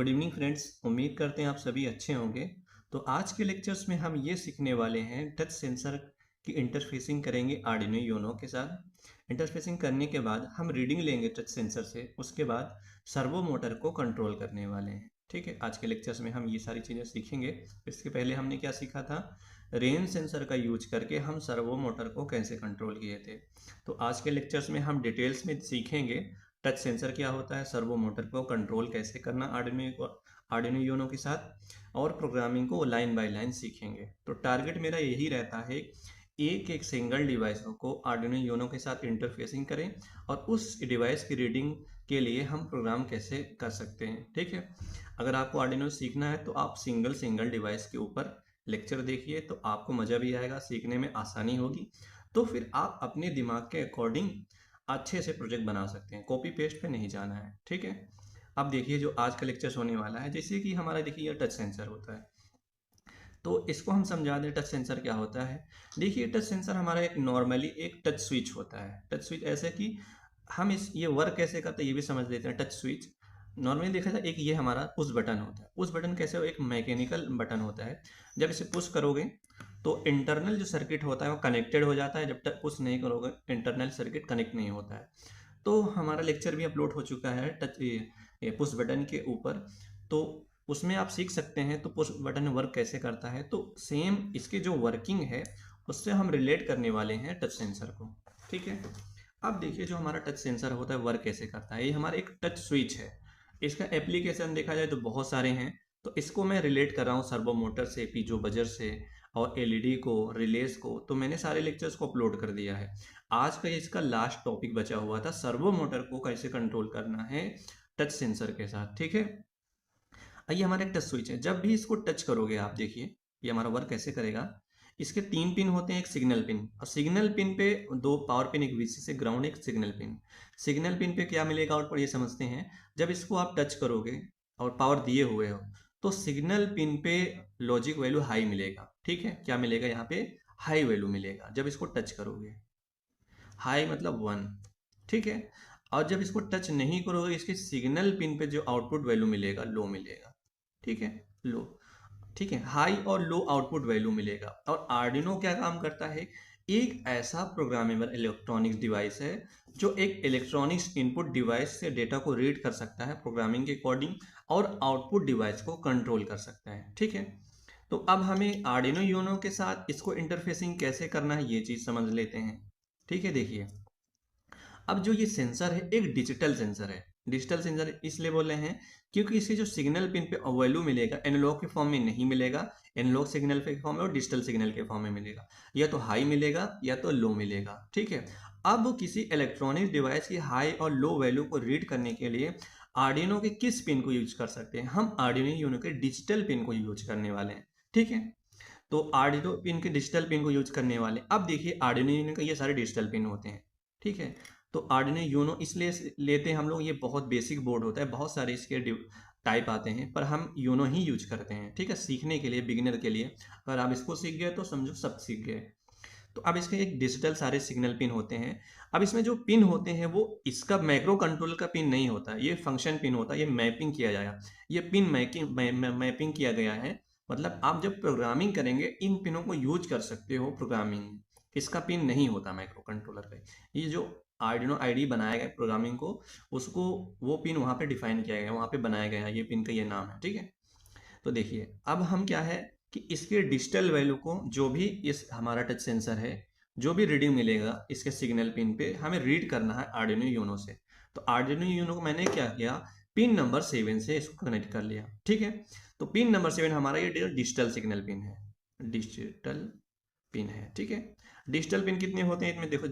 Good evening friends. उम्मीद करते हैं आप सभी अच्छे होंगे। तो आज के लेक्चर्स में हम ये सीखने वाले हैं टच सेंसर की इंटरफेसिंग करेंगे आर्डिनो यूनो के साथ। इंटरफेसिंग करने के बाद हम रीडिंग लेंगे टच सेंसर से, उसके बाद सर्वो मोटर को कंट्रोल करने वाले हैं। ठीक है, आज के लेक्चर्स में हम ये सारी चीज़ें सीखेंगे। इसके पहले हमने क्या सीखा था, रेंज सेंसर का यूज करके हम सर्वो मोटर को कैसे कंट्रोल किए थे। तो आज के लेक्चर्स में हम डिटेल्स में सीखेंगे टच सेंसर क्या होता है, सर्वो मोटर को कंट्रोल कैसे करना आर्डिनो यूनो के साथ, और प्रोग्रामिंग को लाइन बाय लाइन सीखेंगे। तो टारगेट मेरा यही रहता है, एक एक सिंगल डिवाइस को आर्डिनो यूनो के साथ इंटरफेसिंग करें और उस डिवाइस की रीडिंग के लिए हम प्रोग्राम कैसे कर सकते हैं। ठीक है, अगर आपको आर्डिनो सीखना है तो आप सिंगल सिंगल डिवाइस के ऊपर लेक्चर देखिए, तो आपको मज़ा भी आएगा, सीखने में आसानी होगी। तो फिर आप अपने दिमाग के अकॉर्डिंग अच्छे से प्रोजेक्ट बना सकते हैं, कॉपी पेस्ट पे नहीं जाना है। ठीक है, अब देखिए जो आज का लेक्चर होने वाला है, जैसे कि हमारा देखिए ये टच सेंसर होता है, तो इसको हम समझा दें टच सेंसर क्या होता है। देखिए टच सेंसर हमारा एक नॉर्मली एक टच स्विच होता है। टच स्विच ऐसे कि हम इस ये वर्क कैसे करते हैं ये भी समझ लेते हैं। टच स्विच नॉर्मली देखा जाए, एक ये हमारा पुश बटन होता है। पुश बटन कैसे हो, एक मैकेनिकल बटन होता है। जब इसे पुश करोगे तो इंटरनल जो सर्किट होता है वो कनेक्टेड हो जाता है, जब तक पुश नहीं करोगे इंटरनल सर्किट कनेक्ट नहीं होता है। तो हमारा लेक्चर भी अपलोड हो चुका है टच ये पुश बटन के ऊपर, तो उसमें आप सीख सकते हैं तो पुश बटन वर्क कैसे करता है। तो सेम इसकी जो वर्किंग है उससे हम रिलेट करने वाले हैं टच सेंसर को। ठीक है, अब देखिए जो हमारा टच सेंसर होता है वर्क कैसे करता है। ये हमारा एक टच स्विच है, इसका एप्लीकेशन देखा जाए तो बहुत सारे हैं। तो इसको मैं रिलेट कर रहा हूँ सर्वो मोटर से, पीजो बजर से, और एलईडी को, रिलेस को। तो मैंने सारे लेक्चर्स को अपलोड कर दिया है। आज का इसका लास्ट टॉपिक बचा हुआ था, सर्वो मोटर को कैसे कंट्रोल करना है टच सेंसर के साथ। ठीक है, ये हमारा एक टच स्विच है। जब भी इसको टच करोगे आप देखिए ये हमारा वर्क कैसे करेगा। इसके 3 पिन होते हैं, एक सिग्नल पिन, और सिग्नल पिन पे 2 पावर पिन, एक वीसीसी ग्राउंड, एक सिग्नल पिन। सिग्नल पिन पे क्या मिलेगा आउटपुट ये समझते हैं। जब इसको आप टच करोगे और पावर दिए हुए हो तो सिग्नल पिन पे लॉजिक वैल्यू हाई मिलेगा। ठीक है, क्या मिलेगा यहाँ पे, हाई वैल्यू मिलेगा जब इसको टच करोगे। हाई मतलब 1। ठीक है, और जब इसको टच नहीं करोगे इसके सिग्नल पिन पे जो आउटपुट वैल्यू मिलेगा लो मिलेगा। ठीक है, लो। ठीक है, हाई और लो आउटपुट वैल्यू मिलेगा। और आर्डिनो क्या काम करता है, एक ऐसा प्रोग्रामेबल इलेक्ट्रॉनिक्स डिवाइस है जो एक इलेक्ट्रॉनिक्स इनपुट डिवाइस से डेटा को रीड कर सकता है प्रोग्रामिंग के अकॉर्डिंग, और आउटपुट डिवाइस को कंट्रोल कर सकता है। ठीक है, तो अब हमें आर्डिनो यूनो के साथ इसको इंटरफेसिंग कैसे करना है ये चीज समझ लेते हैं। ठीक है, देखिए अब जो ये सेंसर है एक डिजिटल सेंसर है। डिजिटल सेंसर इसलिए बोल रहे हैं क्योंकि इसके जो सिग्नल पिन पे वैल्यू मिलेगा एनालॉग के फॉर्म में नहीं मिलेगा, एनालॉग सिग्नल के फॉर्म में और डिजिटल सिग्नल के फॉर्म में मिलेगा। या तो हाई मिलेगा या तो लो मिलेगा। ठीक है, अब किसी इलेक्ट्रॉनिक डिवाइस की हाई और लो वैल्यू को रीड करने के लिए आर्डिनो के किस पिन को यूज कर सकते हैं, हम आर्डिनो यूनो के डिजिटल पिन को यूज करने वाले हैं। ठीक है, तो आर्डिनो पिन के डिजिटल पिन को यूज करने वाले। अब देखिए आर्डिनो यूनो के ये सारे डिजिटल पिन होते हैं। ठीक है, तो आर्डिनो यूनो इसलिए लेते हैं हम लोग, ये बहुत बेसिक बोर्ड होता है, बहुत सारे इसके टाइप आते हैं, पर हम यूनो ही यूज करते हैं। ठीक है, सीखने के लिए, बिगिनर के लिए। अगर आप इसको सीख गए तो समझो सब सीख गए। तो अब इसके एक डिजिटल सारे सिग्नल पिन होते हैं। अब इसमें जो पिन होते हैं वो इसका माइक्रो कंट्रोलर का पिन नहीं होता, ये फंक्शन पिन होता है, ये मैपिंग किया जाएगा। ये पिन मैपिंग किया गया है, मतलब आप जब प्रोग्रामिंग करेंगे इन पिनों को यूज कर सकते हो प्रोग्रामिंग में। इसका पिन नहीं होता माइक्रो कंट्रोलर का। ये जो आर्डिनो आईडी बनाया गया प्रोग्रामिंग को, उसको वो पिन वहाँ पे डिफाइन किया गया, वहाँ पे बनाया गया है, ये पिन का ये नाम है। ठीक है, तो देखिए अब हम क्या है कि इसके डिजिटल वैल्यू को, जो भी इस हमारा टच सेंसर है, जो भी रीडिंग मिलेगा इसके सिग्नल पिन पे हमें रीड करना है आर्डिनो यूनो से। तो आर्डिनो यूनो को मैंने क्या किया, पिन नंबर 7 से इसको कनेक्ट कर लिया। ठीक है, तो पिन नंबर 7 हमारा ये डिजिटल सिग्नल पिन है, डिजिटल पिन है। ठीक है, डिजिटल पिन कितने होते हैं इसमें देखो,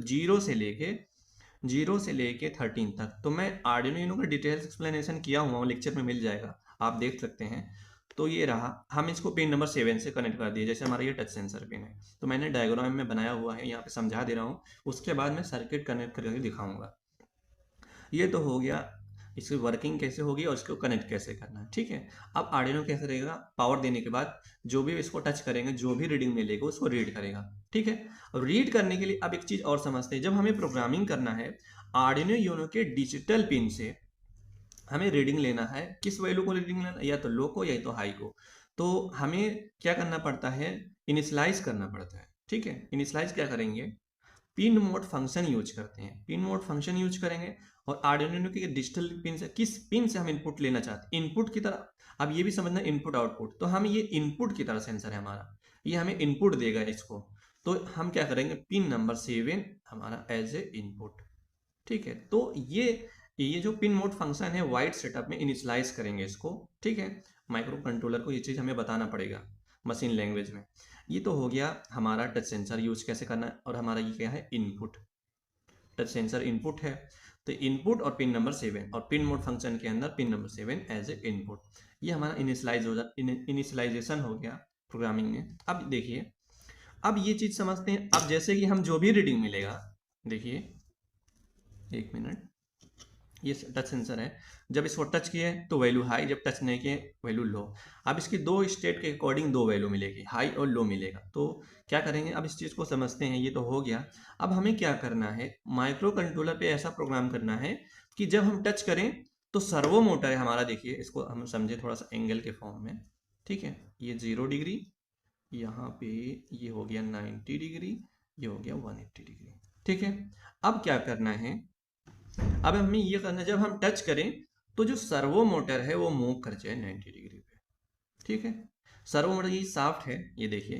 0 से लेके 13 तक। तो मैं आर्डिनो यूनो का डिटेल्स एक्सप्लेनेशन किया हुआ हूँ, लेक्चर में मिल जाएगा, आप देख सकते हैं। तो ये रहा, हम इसको पिन नंबर 7 से कनेक्ट कर दिए, जैसे हमारा ये टच सेंसर पिन है। तो मैंने डायग्राम में बनाया हुआ है, यहाँ पे समझा दे रहा हूँ, उसके बाद मैं सर्किट कनेक्ट करके दिखाऊंगा। ये तो हो गया इसकी वर्किंग कैसे होगी और इसको कनेक्ट कैसे करना है। ठीक है, अब आर्डिनो कैसे रहेगा, पावर देने के बाद जो भी इसको टच करेंगे, जो भी रीडिंग मिलेगा उसको रीड करेगा। ठीक है, और रीड करने के लिए अब एक चीज और समझते हैं, जब हमें प्रोग्रामिंग करना है आर्डिनो यूनो के डिजिटल पिन से, हमें रीडिंग लेना है, किस वैल्यू को रीडिंग लेना, या तो लो को या तो हाई को। तो हमें क्या करना पड़ता है, इनिशियलाइज करना पड़ता है। ठीक है, इनिशियलाइज क्या करेंगे, पिन मोड फंक्शन यूज करते हैं, पिन मोड फंक्शन यूज करेंगे। और आर्डिनो के डिजिटल पिन से, किस पिन से हम इनपुट लेना चाहते हैं, इनपुट की तरह। अब ये भी समझना इनपुट आउटपुट, तो हम ये इनपुट की तरह सेंसर है हमारा, ये हमें इनपुट देगा इसको। तो हम क्या करेंगे, पिन नंबर 7 हमारा एज ए इनपुट। ठीक है, तो ये जो पिन मोड फंक्शन है वाइड सेटअप में इनिशियलाइज करेंगे इसको। ठीक है, माइक्रो कंट्रोलर को ये चीज़ हमें बताना पड़ेगा मशीन लैंग्वेज में। ये तो हो गया हमारा टच सेंसर यूज कैसे करना है, और हमारा ये क्या है, इनपुट। टच सेंसर इनपुट है, तो इनपुट और पिन नंबर 7 और पिन मोड फंक्शन के अंदर pin number 7 as a input. ये हमारा इनिशियलाइजेशन हो गया प्रोग्रामिंग में। अब देखिए, अब ये चीज़ समझते हैं। अब जैसे कि हम जो भी रीडिंग मिलेगा, देखिए 1 मिनट, ये टच सेंसर है, जब इसको टच किए तो वैल्यू हाई, जब टच नहीं किए वैल्यू लो। अब इसकी दो स्टेट के अकॉर्डिंग दो वैल्यू मिलेगी, हाई और लो मिलेगा। तो क्या करेंगे, अब इस चीज़ को समझते हैं, ये तो हो गया। अब हमें क्या करना है, माइक्रो कंट्रोलर पे ऐसा प्रोग्राम करना है कि जब हम टच करें तो सर्वो मोटर है हमारा, देखिए इसको हम समझे थोड़ा सा एंगल के फॉर्म में। ठीक है, ये 0 डिग्री, यहाँ पे ये हो गया 90 डिग्री, ये हो गया 180 डिग्री। ठीक है, अब क्या करना है, अब हमें ये करना है, जब हम टच करें तो जो सर्वो मोटर है वो मूव कर जाए 90 डिग्री पे। ठीक है, सर्वो मोटर ये साफ्ट है, ये देखिए,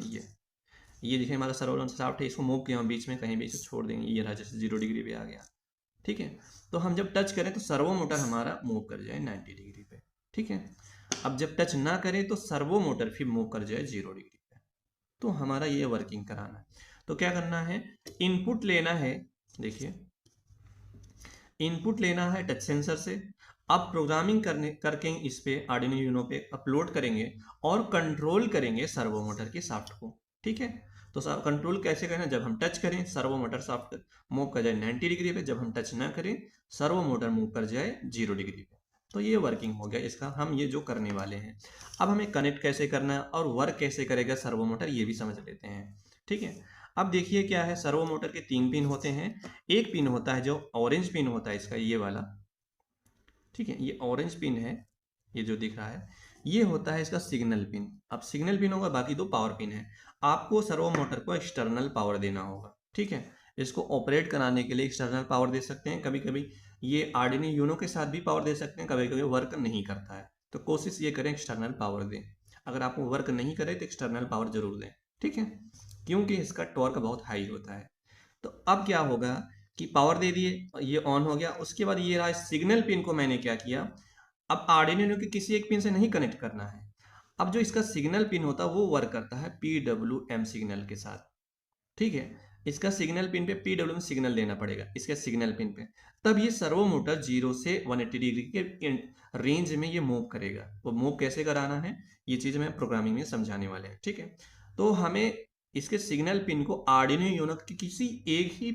ये देखिए हमारा सर्वो मोटर साफ्ट है, इसको मूव किया बीच में कहीं भी इसे छोड़ देंगे, ये रहा जैसे 0 डिग्री पे आ गया। ठीक है, तो हम जब टच करें तो सर्वो मोटर हमारा मूव कर जाए 90 डिग्री पे। ठीक है, अब जब टच ना करें तो सर्वो मोटर फिर मूव कर जाए 0 डिग्री पे। तो हमारा ये वर्किंग कराना है। तो क्या करना है, इनपुट लेना है, देखिए इनपुट लेना है टच सेंसर से। अब प्रोग्रामिंग करके इस पे आर्डिनो यूनो पे अपलोड करेंगे और कंट्रोल करेंगे सर्वो मोटर के शाफ्ट को। ठीक है, तो कंट्रोल कैसे करना, जब हम टच करें सर्वो मोटर शाफ्ट मूव कर जाए 90 डिग्री पे, जब हम टच ना करें सर्वो मोटर मूव कर जाए 0 डिग्री पे। तो ये वर्किंग हो गया इसका, हम ये जो करने वाले हैं। अब हमें कनेक्ट कैसे करना है और वर्क कैसे करेगा सर्वो मोटर, ये भी समझ लेते हैं। ठीक है, अब देखिए क्या है, सर्वो मोटर के 3 पिन होते हैं। एक पिन होता है जो ऑरेंज पिन होता है इसका, ये वाला। ठीक है, ये ऑरेंज पिन है, ये जो दिख रहा है, ये होता है इसका सिग्नल पिन। अब सिग्नल पिन होगा, बाकी दो पावर पिन है। आपको सर्वो मोटर को एक्सटर्नल पावर देना होगा। ठीक है, इसको ऑपरेट कराने के लिए एक्सटर्नल पावर दे सकते हैं। कभी कभी ये आर्डिनो यूनो के साथ भी पावर दे सकते हैं, कभी कभी वर्क नहीं करता है, तो कोशिश ये करें एक्सटर्नल पावर दें। अगर आपको वर्क नहीं करे तो एक्सटर्नल पावर जरूर दें। ठीक है, क्योंकि इसका टॉर्क बहुत हाई होता है। तो अब क्या होगा कि पावर दे दिए, ये ऑन हो गया। उसके बाद ये रहा सिग्नल पिन को मैंने क्या किया, अब आर्डिनो के किसी एक पिन से नहीं कनेक्ट करना है। अब जो इसका सिग्नल पिन होता है वो वर्क करता है PWM सिग्नल के साथ। ठीक है, इसका सिग्नल पिन पे PWM सिग्नल देना पड़ेगा इसके सिग्नल पिन पे, तब ये सर्वो मोटर 0 से 180 डिग्री के रेंज में ये मूव करेगा। वो मूव कैसे कराना है, ये चीज़ मैं प्रोग्रामिंग में समझाने वाले हैं। ठीक है, तो हमें इसके सिग्नल पिन को आर्डिनो यूनो के किसी एक ही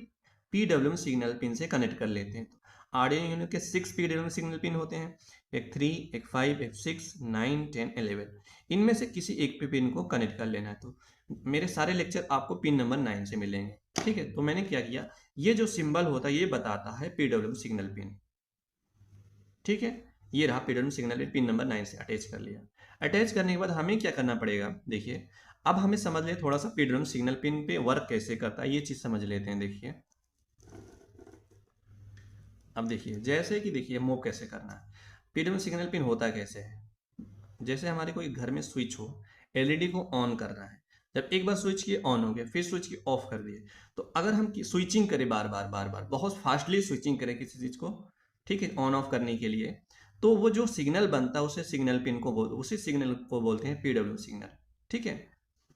PWM सिग्नल पिन से कनेक्ट कर लेते हैं। तो आर्डिनो यूनो के 6 PWM सिग्नल पिन होते हैं, एक 3, एक 5, एक 6, 9, 10, 11। इनमें से किसी एक पे पिन को कनेक्ट कर लेना है। तो मेरे सारे लेक्चर आपको पिन नंबर 9 से मिलेंगे। ठीक है, तो मैंने क्या किया, ये जो सिंबल होता है ये बताता है PWM सिग्नल पिन। ठीक है, ये रहा PWM सिग्नल पिन नंबर 9 से अटैच कर लिया। अटैच करने के बाद हमें क्या करना पड़ेगा, देखिए अब हमें समझ ले थोड़ा सा PWM सिग्नल पिन पे वर्क कैसे करता है, ये चीज समझ लेते हैं। देखिए अब देखिए, जैसे कि देखिए मूव कैसे करना है, PWM सिग्नल पिन होता कैसे है, जैसे हमारे कोई घर में स्विच हो, LED को ऑन करना है। जब एक बार स्विच किए ऑन हो गया, फिर स्विच की ऑफ कर दिए। तो अगर हम स्विचिंग करें बार बार बार बार, बहुत फास्टली स्विचिंग करें किसी चीज को, ठीक है, ऑन ऑफ करने के लिए, तो वो जो सिग्नल बनता है उसे सिग्नल पिन को उसी सिग्नल को बोलते हैं PWM सिग्नल। ठीक है,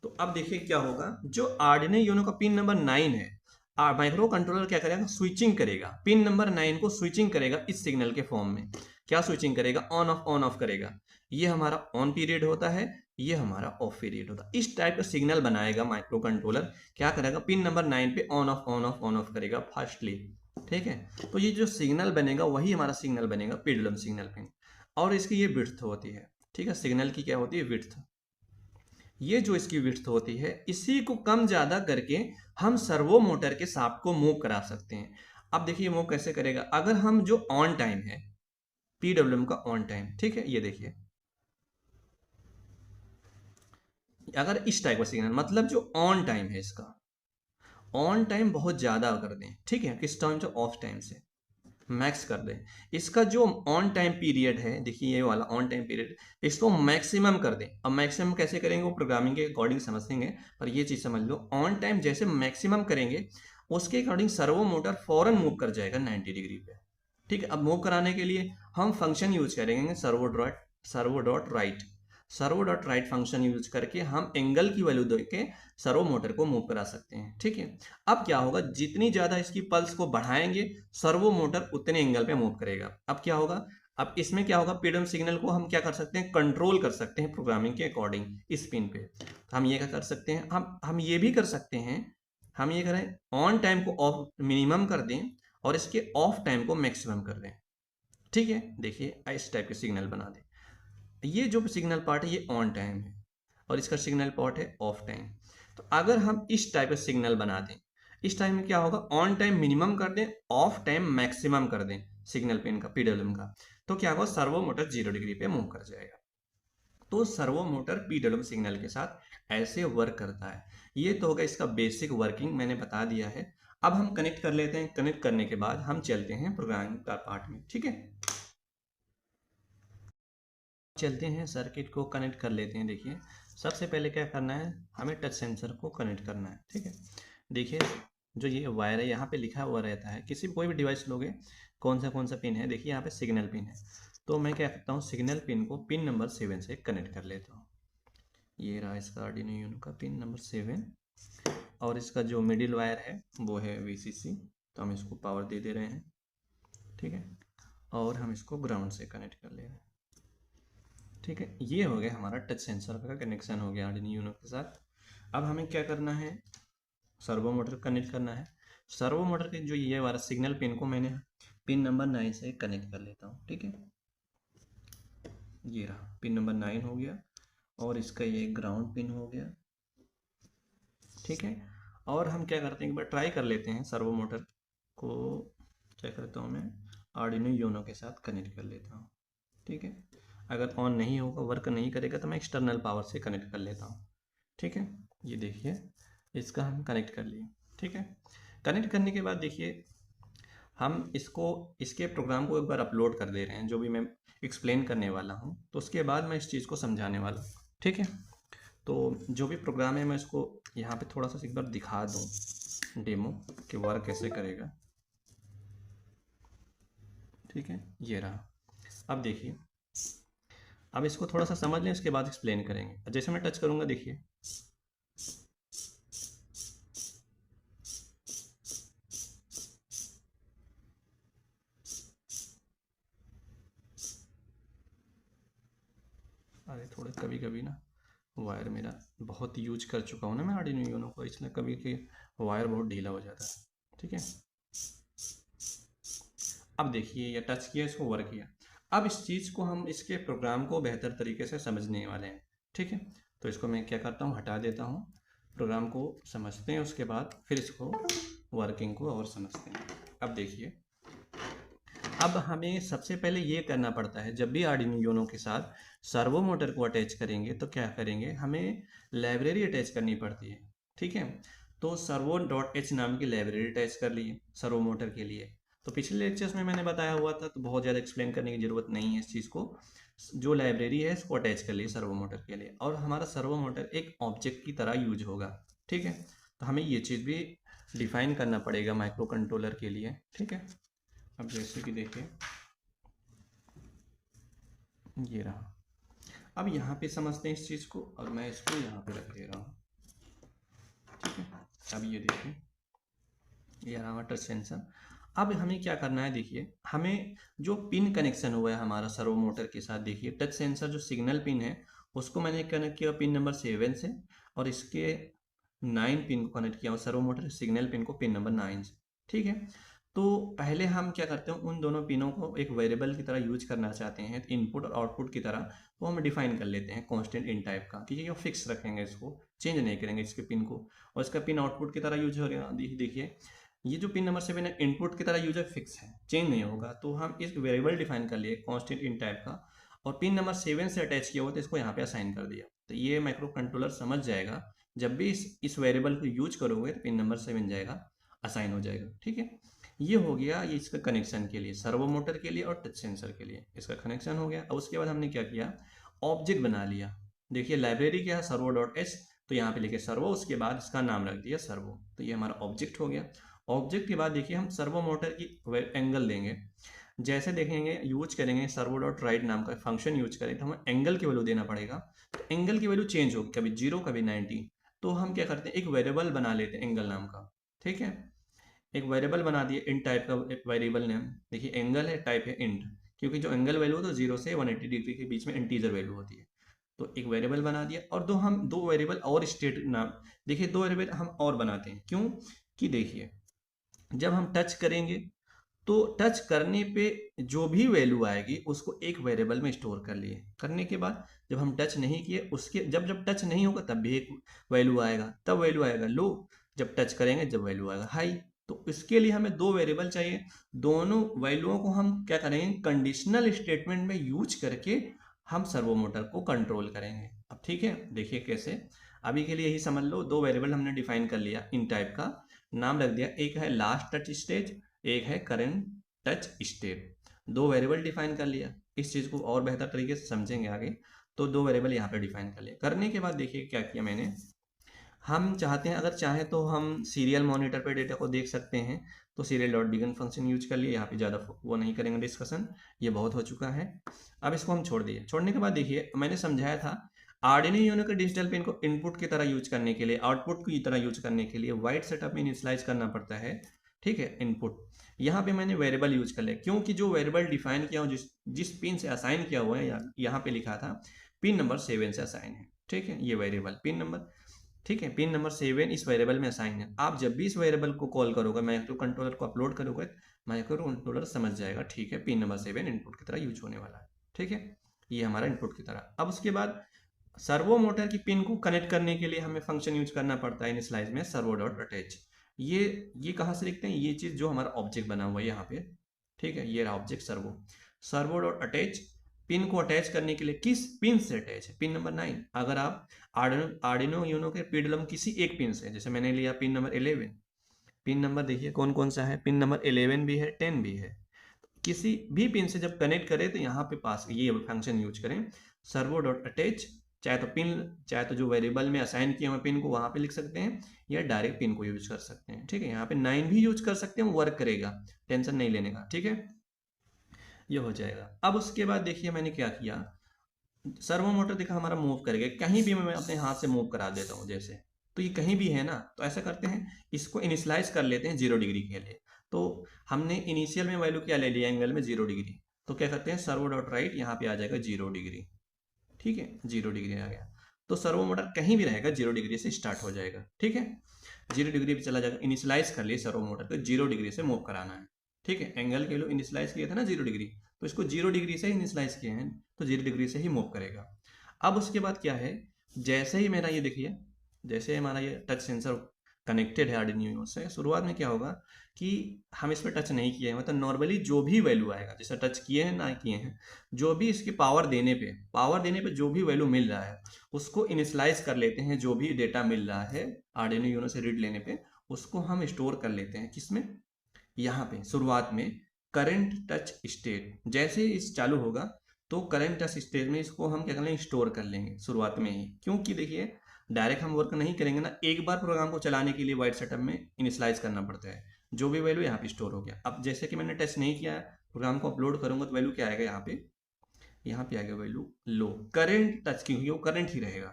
तो अब देखिए क्या होगा, जो आर्डिनो यूनो का पिन नंबर 9 है, माइक्रो कंट्रोलर क्या करेगा, स्विचिंग करेगा, पिन नंबर 9 को स्विचिंग करेगा इस सिग्नल के फॉर्म में। क्या स्विचिंग करेगा, ऑन ऑफ करेगा। ये हमारा ऑन पीरियड होता है, ये हमारा ऑफ पीरियड होता है। इस टाइप का सिग्नल बनाएगा माइक्रो कंट्रोलर, क्या करेगा, पिन नंबर 9 पे ऑन ऑफ करेगा फास्टली। ठीक है, तो ये जो सिग्नल बनेगा वही हमारा सिग्नल बनेगा PWM सिग्नल पिन, और इसकी ये विड्थ होती है। ठीक है, सिग्नल की क्या होती है, विड्थ। ये जो इसकी विड्थ होती है, इसी को कम ज्यादा करके हम सर्वो मोटर के शाफ्ट को मूव करा सकते हैं। अब देखिए मूव कैसे करेगा, अगर हम जो ऑन टाइम है, PWM का ऑन टाइम। ठीक है, ये देखिए, अगर इस टाइप का सिग्नल, मतलब जो ऑन टाइम है इसका, ऑन टाइम बहुत ज़्यादा कर दें, ठीक है, किस टाइम से, ऑफ टाइम से मैक्स कर दें। इसका जो ऑन टाइम पीरियड है, देखिए ये वाला ऑन टाइम पीरियड, इसको मैक्सिमम कर दें। अब मैक्सिमम कैसे करेंगे वो प्रोग्रामिंग के अकॉर्डिंग समझेंगे, पर ये चीज़ समझ लो, ऑन टाइम जैसे मैक्सिमम करेंगे उसके अकॉर्डिंग सर्वो मोटर फौरन मूव कर जाएगा 90 डिग्री पे। ठीक है, अब मूव कराने के लिए हम फंक्शन यूज करेंगे servo dot right. Servo dot right function use करके हम एंगल की वैल्यू दे के सर्वो मोटर को मूव करा सकते हैं। ठीक है, अब क्या होगा, जितनी ज्यादा इसकी पल्स को बढ़ाएंगे सर्वो मोटर उतने एंगल पे मूव करेगा। अब क्या होगा, अब इसमें क्या होगा, पीडब्ल्यूएम सिग्नल को हम क्या कर सकते हैं, कंट्रोल कर सकते हैं प्रोग्रामिंग के अकॉर्डिंग इस पिन पे। हम ये क्या कर सकते हैं, हम ये भी कर सकते हैं, हम ये करें, ऑन टाइम को ऑफ मिनिमम कर दें और इसके ऑफ टाइम को मैक्सिमम कर दें। ठीक है, देखिए इस टाइप के सिग्नल बना दें। ये जो सिग्नल पार्ट है ये ऑन टाइम है और इसका सिग्नल पार्ट है ऑफ टाइम। तो अगर हम इस टाइप का सिग्नल बना दें, इस टाइम में क्या होगा, ऑन टाइम मिनिमम कर दें, ऑफ टाइम मैक्सिमम कर दें सिग्नल पिन का, पीडब्ल्यूएम का, तो क्या होगा, सर्वो मोटर 0 डिग्री पे मूव कर जाएगा। तो सर्वो मोटर पीडब्ल्यूएम सिग्नल के साथ ऐसे वर्क करता है। ये तो होगा इसका बेसिक वर्किंग, मैंने बता दिया है। अब हम कनेक्ट कर लेते हैं, कनेक्ट करने के बाद हम चलते हैं प्रोग्रामिंग का पार्ट में। ठीक है, चलते हैं सर्किट को कनेक्ट कर लेते हैं। देखिए सबसे पहले क्या करना है, हमें टच सेंसर को कनेक्ट करना है। ठीक है, देखिए जो ये वायर है यहाँ पे लिखा हुआ रहता है, किसी कोई भी डिवाइस लोगे कौन सा पिन है, देखिए यहाँ पे सिग्नल पिन है। तो मैं क्या करता हूँ, सिग्नल पिन को पिन नंबर 7 से कनेक्ट कर लेता हूँ। ये रहा इसका आर्डिनो यूनो का पिन नंबर 7, और इसका जो मिडिल वायर है वो है VCC, तो हम इसको पावर दे रहे हैं। ठीक है, और हम इसको ग्राउंड से कनेक्ट कर ले रहे हैं। ठीक है, ये हो गया हमारा टच सेंसर का कनेक्शन हो गया आर्डिनो यूनो के साथ। अब हमें क्या करना है, सर्वो मोटर कनेक्ट करना है। सर्वो मोटर के जो ये वाला सिग्नल पिन को मैंने पिन नंबर 9 से कनेक्ट कर लेता हूँ। ठीक है, ये रहा पिन नंबर 9 हो गया, और इसका ये ग्राउंड पिन हो गया। ठीक है, और हम क्या करते हैं, एक बार ट्राई कर लेते हैं, सर्वो मोटर को क्या करता हूँ मैं, आर्डिनो यूनो के साथ कनेक्ट कर लेता हूँ। ठीक है, अगर ऑन नहीं होगा, वर्क नहीं करेगा, तो मैं एक्सटर्नल पावर से कनेक्ट कर लेता हूँ। ठीक है, ये देखिए इसका हम कनेक्ट कर लिए। ठीक है, कनेक्ट करने के बाद देखिए हम इसको, इसके प्रोग्राम को एक बार अपलोड कर दे रहे हैं, जो भी मैं एक्सप्लेन करने वाला हूँ, तो उसके बाद मैं इस चीज़ को समझाने वाला हूँ। ठीक है, तो जो भी प्रोग्राम है मैं इसको यहाँ पे थोड़ा सा एक बार दिखा दूँ डेमो कि वर्क कैसे करेगा। ठीक है, ये रहा। अब देखिए, अब इसको थोड़ा सा समझ लें, उसके बाद एक्सप्लेन करेंगे। जैसे मैं टच करूँगा, देखिए अरे थोड़े कभी कभी ना वायर मेरा बहुत यूज कर चुका हूँ ना मैं आर्डिनो यूनो को, इसलिए कभी कि वायर बहुत ढीला हो जाता है। ठीक है, अब देखिए ये टच किया, इसको वर्क किया। अब इस चीज़ को हम, इसके प्रोग्राम को बेहतर तरीके से समझने वाले हैं। ठीक है, तो इसको मैं क्या करता हूँ, हटा देता हूँ, प्रोग्राम को समझते हैं, उसके बाद फिर इसको वर्किंग को और समझते हैं। अब देखिए, अब हमें सबसे पहले ये करना पड़ता है, जब भी आर्डिनो यूनो के साथ सर्वो मोटर को अटैच करेंगे तो क्या करेंगे, हमें लाइब्रेरी अटैच करनी पड़ती है। ठीक है, तो सर्वो डॉट एच नाम की लाइब्रेरी अटैच कर लिए सर्वो मोटर के लिए। तो पिछले लेक्चर्स में मैंने बताया हुआ था, तो बहुत ज़्यादा एक्सप्लेन करने की ज़रूरत नहीं है इस चीज़ को। जो लाइब्रेरी है इसको अटैच कर लिए सर्वो मोटर के लिए, और हमारा सर्वो मोटर एक ऑब्जेक्ट की तरह यूज होगा। ठीक है, तो हमें ये चीज़ भी डिफाइन करना पड़ेगा माइक्रो कंट्रोलर के लिए। ठीक है, अब जैसे कि देखिए ये रहा। अब यहाँ पे समझते हैं इस चीज़ को, और मैं इसको यहाँ पे रख दे रहा हूँ। ठीक है, अब ये देखिए ये रहा टच सेंसर। अब हमें क्या करना है, देखिए हमें जो पिन कनेक्शन हुआ है हमारा सर्वो मोटर के साथ, देखिए टच सेंसर जो सिग्नल पिन है उसको मैंने कनेक्ट किया पिन नंबर 7 से, और इसके 9 पिन को कनेक्ट किया सर्वो मोटर सिग्नल पिन को पिन नंबर 9 से। ठीक है, तो पहले हम क्या करते हैं, उन दोनों पिनों को एक वेरिएबल की तरह यूज करना चाहते हैं, इनपुट और आउटपुट की तरह, तो हम डिफाइन कर लेते हैं कांस्टेंट इन टाइप का, ठीक है, फिक्स रखेंगे, इसको चेंज नहीं करेंगे इसके पिन को, और इसका पिन आउटपुट की तरह यूज हो रहा है। देखिए ये जो पिन नंबर 7 है इनपुट की तरह यूजर फिक्स है, चेंज नहीं होगा। तो हम एक वेरिएबल डिफाइन कर लिए कांस्टेंट इन टाइप का, और पिन नंबर 7 से अटैच किया हुआ तो इसको यहाँ पे असाइन कर दिया। तो ये माइक्रो कंट्रोलर समझ जाएगा, जब भी इस वेरिएबल को यूज करोगे तो पिन नंबर 7 जाएगा, असाइन हो जाएगा। ठीक है, ये हो गया ये इसका कनेक्शन के लिए, सर्वो मोटर के लिए और टच सेंसर के लिए इसका कनेक्शन हो गया। अब उसके बाद हमने क्या किया, ऑब्जेक्ट बना लिया। देखिए लाइब्रेरी क्या है, सर्वो डॉट एच, तो यहाँ पे लिखे सर्वो, उसके बाद इसका नाम रख दिया सर्वो, तो ये हमारा ऑब्जेक्ट हो गया। ऑब्जेक्ट के बाद देखिए हम सर्वो मोटर की एंगल देंगे, जैसे देखेंगे यूज करेंगे सर्वो डॉट राइट नाम का फंक्शन यूज करें तो हमें एंगल की वैल्यू देना पड़ेगा। तो एंगल की वैल्यू चेंज होगी, कभी 0 कभी 90। तो हम क्या करते हैं, एक वेरिएबल बना लेते हैं एंगल नाम का। ठीक है, एक वेरिएबल बना दिए इन टाइप का वेरिएबल नेम। देखिए एंगल है, टाइप है इंट, क्योंकि जो एंगल वैल्यू तो 0 से 180 डिग्री के बीच में इंटीजर वैल्यू होती है। तो एक वेरिएबल बना दिया, और दो वेरिएबल और स्टेट नाम, देखिए दो वेरिएबल हम और बनाते हैं, क्यों कि देखिए जब हम टच करेंगे तो टच करने पे जो भी वैल्यू आएगी उसको एक वेरिएबल में स्टोर कर लिए, करने के बाद जब हम टच नहीं किए उसके जब टच नहीं होगा तब भी एक वैल्यू आएगा, तब वैल्यू आएगा लो, जब टच करेंगे जब वैल्यू आएगा हाई। तो इसके लिए हमें दो वेरिएबल चाहिए, दोनों वैल्यूओं को हम क्या करेंगे, कंडीशनल स्टेटमेंट में यूज करके हम सर्वो मोटर को कंट्रोल करेंगे। अब ठीक है, देखिए कैसे। अभी के लिए यही समझ लो, दो वेरिएबल हमने डिफाइन कर लिया, इन टाइप का नाम रख दिया, एक है लास्ट टच स्टेज, एक है करंट टच स्टेप। दो वेरिएबल डिफाइन कर लिया, इस चीज़ को और बेहतर तरीके से समझेंगे आगे। तो दो वेरिएबल यहाँ पे डिफाइन कर लिया, करने के बाद देखिए क्या किया मैंने, हम चाहते हैं अगर चाहे तो हम सीरियल मॉनिटर पे डेटा को देख सकते हैं, तो serial dot begin function use कर लिए, यहाँ पे ज़्यादा वो नहीं करेंगे डिस्कशन, ये बहुत हो चुका है। अब इसको हम छोड़ दिए, छोड़ने के बाद देखिए मैंने समझाया था आर्डिनो यूनो के डिजिटल पिन को इनपुट की तरह यूज करने के लिए, आउटपुट की तरह यूज करने के लिए वाइट सेटअप में इनिशियलाइज करना पड़ता है। ठीक है, इनपुट यहाँ पे मैंने वेरिएबल यूज कर लिया, क्योंकि जो वेरिएबल डिफाइन किया हो, जिस जिस पिन से असाइन किया हुआ है, यहाँ पे लिखा था पिन नंबर 7 से असाइन है। ठीक है, ये वेरिएबल पिन नंबर, ठीक है, पिन नंबर 7 इस वेरिएबल में असाइन है। आप जब भी इस वेरिएबल को कॉल करोगे, माइक्रो कंट्रोलर को अपलोड करोगे, माइक्रो कंट्रोलर समझ जाएगा ठीक है पिन नंबर 7 इनपुट की तरह यूज होने वाला है। ठीक है, ये हमारा इनपुट की तरह। अब उसके बाद सर्वो मोटर की पिन को कनेक्ट करने के लिए हमें फंक्शन यूज करना पड़ता है इनिशियलाइज में, सर्वो डॉट अटैच। ये कहाँ से लिखते हैं, ये चीज जो हमारा ऑब्जेक्ट बना हुआ है यहाँ पे। ठीक है, ये रहा object servo, servo dot attach. Pin को अटैच करने के लिए किस पिन से अटैच है, पिन नंबर 9। अगर आप आर्डिनो यूनो के पीडब्ल्यूएम किसी एक पिन से, जैसे मैंने लिया पिन नंबर 11, पिन नंबर देखिए कौन कौन सा है, पिन नंबर 11 भी है, 10 भी है, किसी भी पिन से जब कनेक्ट करें तो यहाँ पे पास ये फंक्शन यूज करें, सर्वो डॉट अटैच। चाहे तो जो वेरिएबल में असाइन किए हुए पिन को वहां पे लिख सकते हैं, या डायरेक्ट पिन को यूज कर सकते हैं। ठीक है, यहाँ पे 9 भी यूज कर सकते हैं, वर्क करेगा, टेंशन नहीं लेने का। ठीक है, ये हो जाएगा। अब उसके बाद देखिए मैंने क्या किया, सर्वो मोटर देखा हमारा मूव करेगा, कहीं भी मैं अपने हाथ से मूव करा देता हूँ जैसे, तो ये कहीं भी है ना, तो ऐसा करते हैं इसको इनिशियलाइज कर लेते हैं 0 डिग्री के लिए। तो हमने इनिशियल में वैल्यू क्या ले लिया, एंगल में 0 डिग्री, तो क्या करते हैं सर्वो डॉट राइट, यहाँ पे आ जाएगा 0 डिग्री। ठीक है, 0 डिग्री आ गया, तो सर्वो मोटर कहीं भी रहेगा 0 डिग्री से स्टार्ट हो जाएगा। ठीक है, 0 डिग्री पे चला जाएगा, इनिशियलाइज कर लिए सर्वो मोटर को 0 डिग्री से मूव कराना है। ठीक है, एंगल के लिए इनिशियलाइज किया था ना 0 डिग्री, तो इसको 0 डिग्री से इनिशियलाइज किए हैं, तो 0 डिग्री से ही मूव करेगा। अब उसके बाद क्या है, जैसे ही मेरा ये देखिए, जैसे हमारा ये टच सेंसर कनेक्टेड है आर्डिनो से, शुरुआत में क्या होगा कि हम इस पर टच नहीं किए हैं, मतलब नॉर्मली जो भी वैल्यू आएगा, जैसे टच किए हैं ना किए हैं, जो भी इसकी पावर देने पे जो भी वैल्यू मिल रहा है उसको इनिशियलाइज कर लेते हैं, जो भी डेटा मिल रहा है आर्डिनो यूनो से रीड लेने पे उसको हम स्टोर कर लेते हैं किसमें, यहाँ पे शुरुआत में करंट टच स्टेट। जैसे ही इस चालू होगा तो करंट टच स्टेट में इसको हम क्या कर लेंगे, स्टोर कर लेंगे शुरुआत में ही, क्योंकि देखिए डायरेक्ट हम वर्क नहीं करेंगे ना, एक बार प्रोग्राम को चलाने के लिए वाइट सेटअप में इनिशियलाइज करना पड़ता है, जो भी वैल्यू यहाँ पे स्टोर हो गया। अब जैसे कि मैंने टच नहीं किया, प्रोग्राम को अपलोड करूंगा तो वैल्यू क्या आएगा, यहाँ पे आएगा वैल्यू लो, करंट टच, क्योंकि वो करंट ही रहेगा।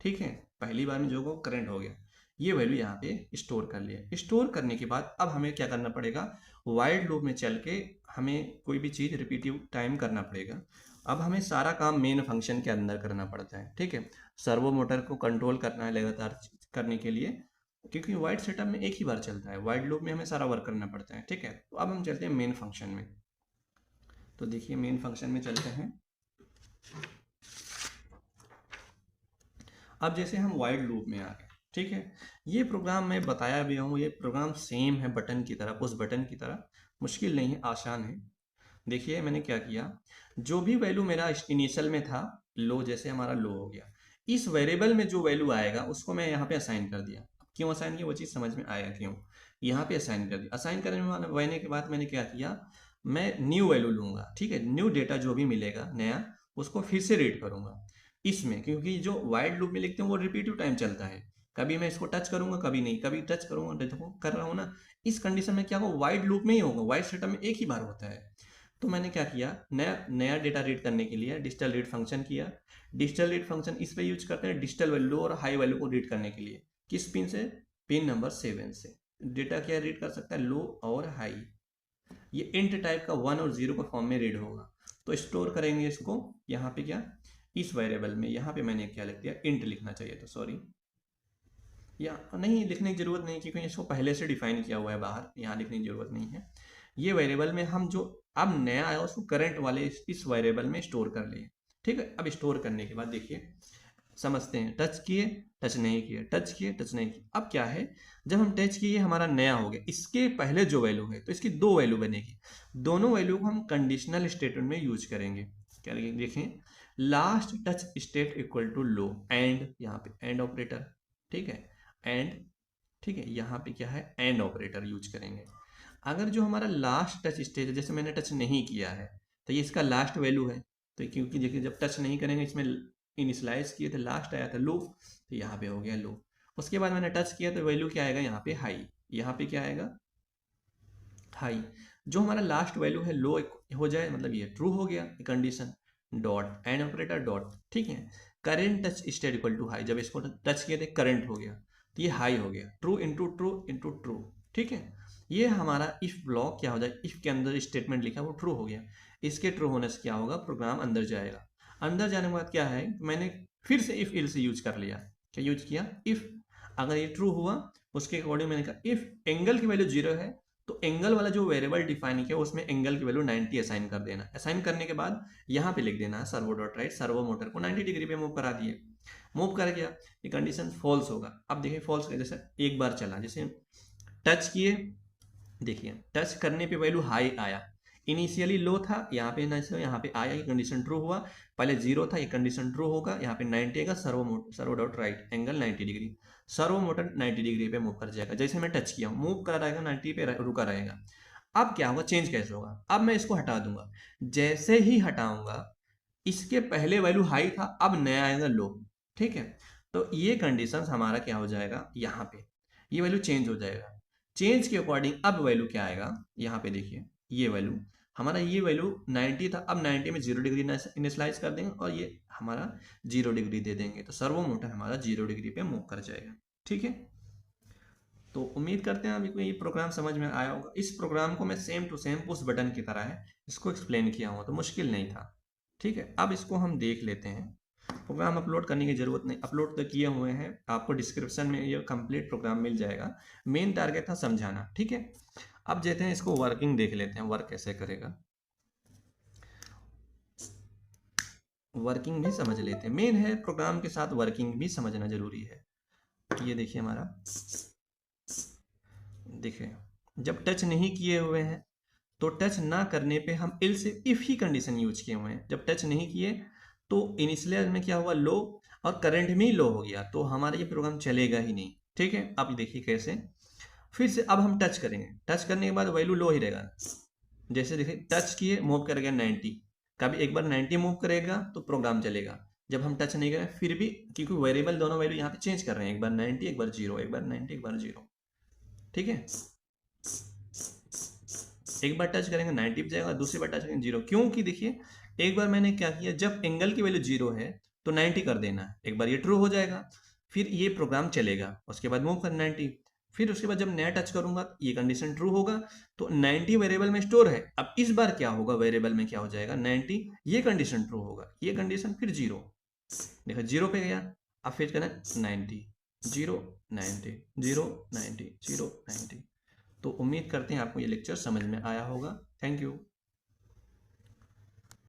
ठीक है, पहली बार में जो होगा करंट हो गया, ये वैल्यू यहाँ पे स्टोर कर लिया। स्टोर करने के बाद अब हमें क्या करना पड़ेगा, वाइड लूप में चल के हमें कोई भी चीज़ रिपीटिव टाइम करना पड़ेगा। अब हमें सारा काम मेन फंक्शन के अंदर करना पड़ता है। ठीक है, सर्वो मोटर को कंट्रोल करना है लगातार करने के लिए, क्योंकि वाइड सेटअप में एक ही बार चलता है, वाइड लूप में हमें सारा वर्क करना पड़ता है। ठीक है, तो अब हम चलते हैं मेन फंक्शन में। तो देखिए मेन फंक्शन में चलते हैं। अब जैसे हम वाइड लूप में आ गए, ठीक है, ये प्रोग्राम मैं बताया भी हूँ, ये प्रोग्राम सेम है बटन की तरह, उस बटन की तरह, मुश्किल नहीं है, आसान है। देखिए मैंने क्या किया, जो भी वैल्यू मेरा इनिशियल में था, लो जैसे हमारा लो हो गया, इस वेरिएबल में जो वैल्यू आएगा उसको मैं यहाँ पे असाइन कर दिया। क्यों असाइन किया वो चीज़ समझ में आएगा क्यों। यहाँ पे असाइन कर दिया, असाइन करने के बाद मैंने क्या किया, मैं न्यू वैल्यू लूंगा, ठीक है, न्यू डेटा जो भी मिलेगा नया, उसको फिर से रीड करूंगा इसमें, क्योंकि जो वाइड लूप में लिखते हैं वो रिपीटिव टाइम चलता है, कभी मैं इसको टच करूंगा कभी नहीं, कभी टच करूंगा, देखो कर रहा हूँ ना। इस कंडीशन में क्या होगा, वाइड लूप में ही होगा, वाइड सेटअप में एक ही बार होता है। तो मैंने क्या किया, नया नया डेटा रीड करने के लिए डिजिटल रीड फंक्शन किया। डिजिटल रीड फंक्शन इस पे यूज करते हैं डिजिटल वैल्यू और हाई वैल्यू को रीड करने के लिए। किस पिन से, पिन नंबर 7 से। डेटा क्या रीड कर सकता है, लो और हाई। ये इंट टाइप का 1 और 0 का फॉर्म में रीड होगा। तो स्टोर करेंगे इसको यहाँ पे क्या, इस वेरिएबल में। यहाँ पे मैंने क्या लिख दिया, इंट लिखना चाहिए, तो सॉरी, या नहीं लिखने की जरूरत नहीं, क्योंकि इसको पहले से डिफाइन किया हुआ है बाहर, यहाँ लिखने की जरूरत नहीं है। ये वेरिएबल में हम जो अब नया आया उसको करंट वाले इस वेरिएबल में स्टोर कर लिए। ठीक है, अब स्टोर करने के बाद देखिए समझते हैं, टच किए, टच नहीं किए, टच किए, टच नहीं किए। अब क्या है, जब हम टच किए हमारा नया हो गया, इसके पहले जो वैल्यू है तो इसकी दो वैल्यू बनेगी, दोनों वैल्यू को हम कंडीशनल स्टेटमेंट में यूज करेंगे। क्या देखें, last touch state equal to low, and, यहाँ पे एंड ऑपरेटर, ठीक है, एंड, ठीक है, यहाँ पे क्या है, एंड ऑपरेटर यूज करेंगे। अगर जो हमारा लास्ट टच स्टेज है, जैसे मैंने टच नहीं किया है, तो ये इसका लास्ट वैल्यू है, तो क्योंकि देखिए जब टच नहीं करेंगे, इसमें इनिशलाइज किए थे, लास्ट आया था लो, तो यहाँ पे हो गया लो। उसके बाद मैंने टच किया तो वैल्यू क्या आएगा, यहाँ पे हाई, यहाँ पे क्या आएगा, हाई। जो हमारा लास्ट वैल्यू है लो हो जाए, मतलब ये ट्रू हो गया condition, dot and operator dot, ठीक है। Current touch state equal to high, जब इसको टच किए थे करंट हो गया, तो ये हाई हो गया, true into true into true, ठीक है। ये हमारा इफ ब्लॉक क्या हो जाए, इफ के अंदर स्टेटमेंट लिखा वो ट्रू हो गया। इसके ट्रू होने से क्या होगा, प्रोग्राम अंदर जाएगा। अंदर जाने के बाद क्या है, मैंने फिर से इफ इल से यूज कर लिया। क्या यूज किया, इफ अगर ये ट्रू हुआ, उसके अकॉर्डिंग मैंने कहा इफ एंगल की वैल्यू 0 है, तो एंगल वाला जो वेरिएबल डिफाइन किया उसमें एंगल की वैल्यू 90 असाइन कर देना। असाइन करने के बाद यहाँ पे लिख देना servo dot right, servo motor को 90 डिग्री पे मूव करा दिए। मूव कर गया, ये कंडीशन फॉल्स होगा। अब देखिए फॉल्स जैसे एक बार चला, जैसे टच किए, देखिए टच करने पे वैल्यू हाई आया, इनिशियली लो था, यहाँ पे यहाँ पे आया, ये कंडीशन ट्रू हुआ। पहले 0 था, ये कंडीशन ट्रू होगा, यहाँ पे 90 आएगा, servo dot right angle 90 degree, servo motor 90 degree पे मूव कर जाएगा। जैसे मैं टच किया मूव करा रहेगा, 90 पे रुका रहेगा। अब क्या होगा, चेंज कैसे होगा, अब मैं इसको हटा दूंगा, जैसे ही हटाऊंगा इसके पहले वैल्यू हाई था, अब नया आएगा लो, ठीक है। तो ये कंडीशन हमारा क्या हो जाएगा, यहाँ पे ये वैल्यू चेंज हो जाएगा। चेंज के अकॉर्डिंग अब वैल्यू क्या आएगा, यहाँ पे देखिए ये वैल्यू हमारा, ये वैल्यू 90 था, अब 90 में 0 डिग्री इनिशियलाइज कर देंगे और ये हमारा 0 डिग्री दे देंगे, तो सर्वो मोटर हमारा 0 डिग्री पे मूव कर जाएगा। ठीक है, तो उम्मीद करते हैं आपको ये प्रोग्राम समझ में आया होगा। इस प्रोग्राम को मैं सेम टू सेम उस बटन की तरह है इसको एक्सप्लेन किया हुआ, तो मुश्किल नहीं था। ठीक है, अब इसको हम देख लेते हैं। प्रोग्राम अपलोड करने की जरूरत नहीं, अपलोड तो किए हुए हैं, आपको डिस्क्रिप्शन में ये कंप्लीट प्रोग्राम मिल जाएगा। मेन टारगेट था समझाना, ठीक है। अब देते हैं इसको वर्किंग देख लेते हैं, वर्क कैसे करेगा, वर्किंग भी समझ लेते हैं। मेन है प्रोग्राम के साथ वर्किंग भी समझना जरूरी है। ये देखिए हमारा, देखिए जब टच नहीं किए हुए हैं तो टच ना करने पे हम इल से इफ ही कंडीशन यूज किए हुए हैं। जब टच नहीं किए तो इनिशियल में क्या हुआ, लो, और करंट में ही लो हो गया, तो हमारा ये प्रोग्राम चलेगा ही नहीं। ठीक है, अब देखिए कैसे, फिर से अब हम टच करेंगे, टच करने के बाद वैल्यू लो ही रहेगा। जैसे देखिए टच किए मूव कर गया 90, कभी एक बार 90 मूव करेगा तो प्रोग्राम चलेगा। जब हम टच नहीं करें फिर भी, क्योंकि वेरिएबल दोनों वैल्यू यहाँ पे चेंज कर रहे हैं, एक बार 90 एक बार 0, एक बार 90 एक बार 0, ठीक है। एक बार टच करेंगे 90 पे जाएगा, दूसरी बार टच करेंगे 0, क्योंकि देखिए एक बार मैंने क्या किया, जब एंगल की वैल्यू 0 है तो 90 कर देना है, एक बार ये ट्रू हो जाएगा, फिर ये प्रोग्राम चलेगा। उसके बाद मूव कर 90, फिर उसके बाद जब नया टच करूंगा ये कंडीशन ट्रू होगा, तो 90 वेरिएबल में स्टोर है। अब इस बार क्या होगा, वेरिएबल में क्या हो जाएगा 90, ये कंडीशन ट्रू होगा, ये कंडीशन फिर 0, देखो 0 पे गया, अब फिर करना 90 0 90 0 90 0 90। तो उम्मीद करते हैं आपको ये लेक्चर समझ में आया होगा। Thank you.